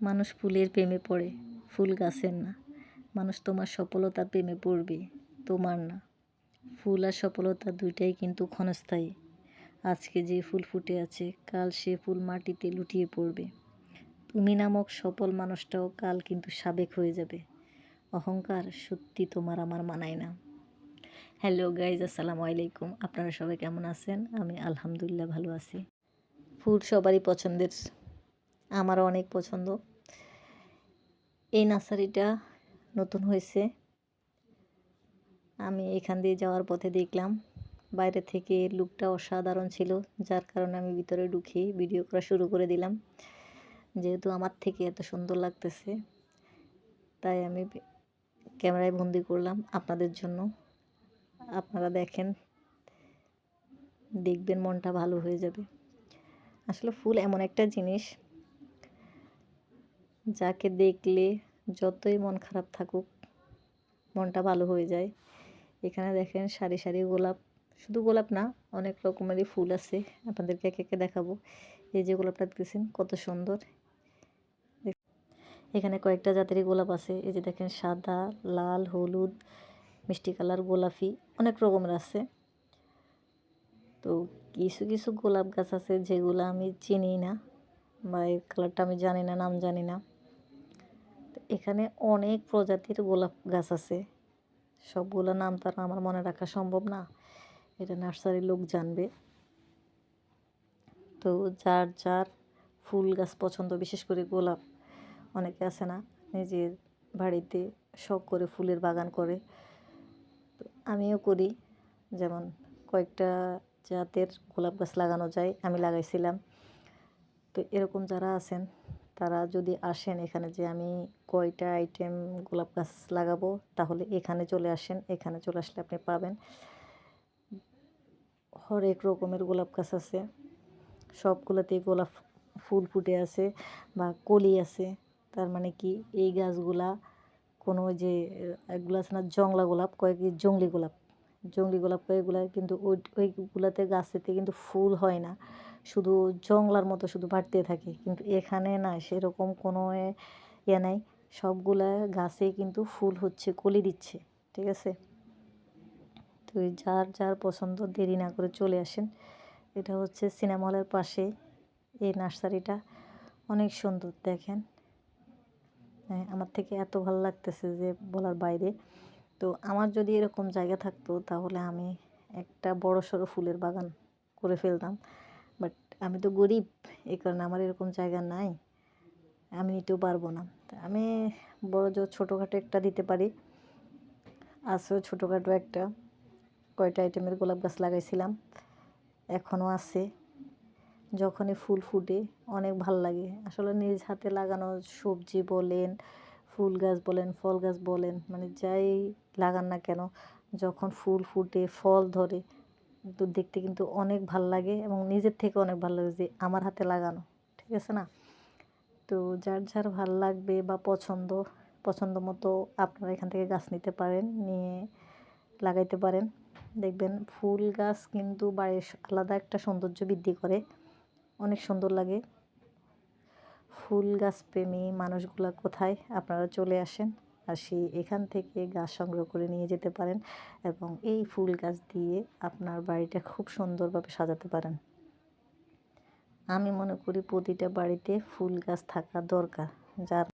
মানুষ ফুলের প্রেমে পড়ে, ফুল গাছের না। মানুষ তোমার সফলতার প্রেমে পড়বে, তোমার না। ফুল আর সফলতা দুইটাই কিন্তু ক্ষণস্থায়ী। আজকে যে ফুল ফুটে আছে, কাল সে ফুল মাটিতে লুটিয়ে পড়বে। তুমি নামক সফল মানুষটাও কাল কিন্তু সাবেক হয়ে যাবে। অহংকার সত্যি তোমার আমার মানায় না। হ্যালো গাইজ, আসসালামু আলাইকুম। আপনারা সবাই কেমন আছেন? আমি আলহামদুলিল্লাহ ভালো আছি। ফুল সবারই পছন্দের, আমারও অনেক পছন্দ। এই নার্সারিটা নতুন হয়েছে, আমি এখান দিয়ে যাওয়ার পথে দেখলাম। বাইরে থেকে লুকটা অসাধারণ ছিল, যার কারণে আমি ভিতরে ঢুকে ভিডিও করা শুরু করে দিলাম। যেহেতু আমার থেকে এত সুন্দর লাগতেছে, তাই আমি ক্যামেরায় বন্দি করলাম আপনাদের জন্য। আপনারা দেখবেন, মনটা ভালো হয়ে যাবে। আসলে ফুল এমন একটা জিনিস, যাকে দেখলে যতই মন খারাপ থাকুক, মনটা ভালো হয়ে যায়। এখানে দেখেন সারি সারি গোলাপ, শুধু গোলাপ না, অনেক রকমেরই ফুল আছে। আপনাদেরকে একে একে দেখাবো। এই যে গোলাপটা দেখছেন কত সুন্দর। এখানে কয়েকটা জাতেরই গোলাপ আছে। এই যে দেখেন সাদা, লাল, হলুদ, মিষ্টি কালার, গোলাপি, অনেক রকমের আছে। তো কিছু কিছু গোলাপ গাছ আছে যেগুলো আমি চিনি না, বা এই কালারটা আমি জানি না, নাম জানি না। এখানে অনেক প্রজাতির গোলাপ গাছ আছে, সবগুলো নাম তো আর আমার মনে রাখা সম্ভব না। এটা নার্সারির লোক জানবে। তো যার যার ফুল গাছ পছন্দ, বিশেষ করে গোলাপ, অনেকে আছে না নিজের বাড়িতে শখ করে ফুলের বাগান করে, তো আমিও করি। যেমন কয়েকটা জাতের গোলাপ গাছ লাগানো যায়, আমি লাগাইছিলাম। তো এরকম যারা আছেন তারা যদি আসেন এখানে, যে আমি কয়টা আইটেম গোলাপ গাছ লাগাবো, তাহলে এখানে চলে আসেন। এখানে চলে আসলে আপনি পাবেন হরেক রকমের গোলাপ গাছ আছে। সবগুলোতেই গোলাপ ফুল ফুটে আছে বা কলি আছে। তার মানে কি, এই গাছগুলা কোনো যে এগুলো আছে না জংলা গোলাপ, কয়েকটি জংলি গোলাপ কয়েকগুলা, কিন্তু ওইগুলাতে গাছেতে কিন্তু ফুল হয় না, শুধু জংলার মতো শুধু বাড়তে থাকে। কিন্তু এখানে না, সেরকম কোনো ইয়ে নাই, সবগুলা গাছে কিন্তু ফুল হচ্ছে, কলি দিচ্ছে। ঠিক আছে, তো যার যার পছন্দ দেরি না করে চলে আসেন। এটা হচ্ছে সিনেমা হলের পাশে এই নার্সারিটা, অনেক সুন্দর। দেখেন, আমার থেকে এত ভালো লাগতেছে যে বলার বাইরে। তো আমার যদি এরকম জায়গা থাকতো, তাহলে আমি একটা বড়সড় ফুলের বাগান করে ফেলতাম। বাট আমি তো গরিব, এই কারণে আমার এরকম জায়গা নাই, আমি নিতেও পারবো না। আমি বড় জোর ছোটোখাটো একটা দিতে পারি। আছেও ছোটোখাটো একটা, কয়টা আইটেমের গোলাপ গাছ লাগাইছিলাম, এখনও আছে। যখনই ফুল ফুটে অনেক ভাল লাগে। আসলে নিজ হাতে লাগানো সবজি বলেন, ফুল গাছ বলেন, ফল গাছ বলেন, মানে যাই লাগান না কেন, যখন ফুল ফুটে ফল ধরে, তো দেখতে কিন্তু অনেক ভাল লাগে, এবং নিজের থেকে অনেক ভালো লাগে যে আমার হাতে লাগানো। ঠিক আছে না? তো যার যার ভাল লাগবে বা পছন্দ মতো আপনারা এখান থেকে গাছ নিতে পারেন, নিয়ে লাগাইতে পারেন। দেখবেন ফুল গাছ কিন্তু বাড়ির আলাদা একটা সৌন্দর্য বৃদ্ধি করে, অনেক সুন্দর লাগে। ফুল গাছ প্রেমী মানুষগুলা কোথায়, আপনারা চলে আসেন, আর এখান থেকে গাছ সংগ্রহ করে নিয়ে যেতে পারেন, এবং এই ফুল গাছ দিয়ে আপনার বাড়িটা খুব সুন্দরভাবে সাজাতে পারেন। আমি মনে করি প্রতিটা বাড়িতে ফুল গাছ থাকা দরকার, যার